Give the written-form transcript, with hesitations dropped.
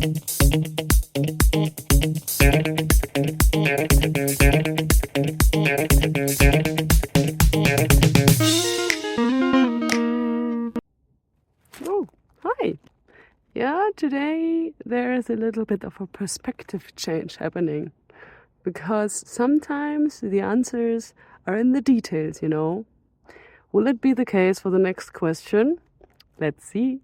Oh, hi. Yeah, today there is a little bit of a perspective change happening because sometimes the answers are in the details, you know. Will it be the case for the next question? Let's see.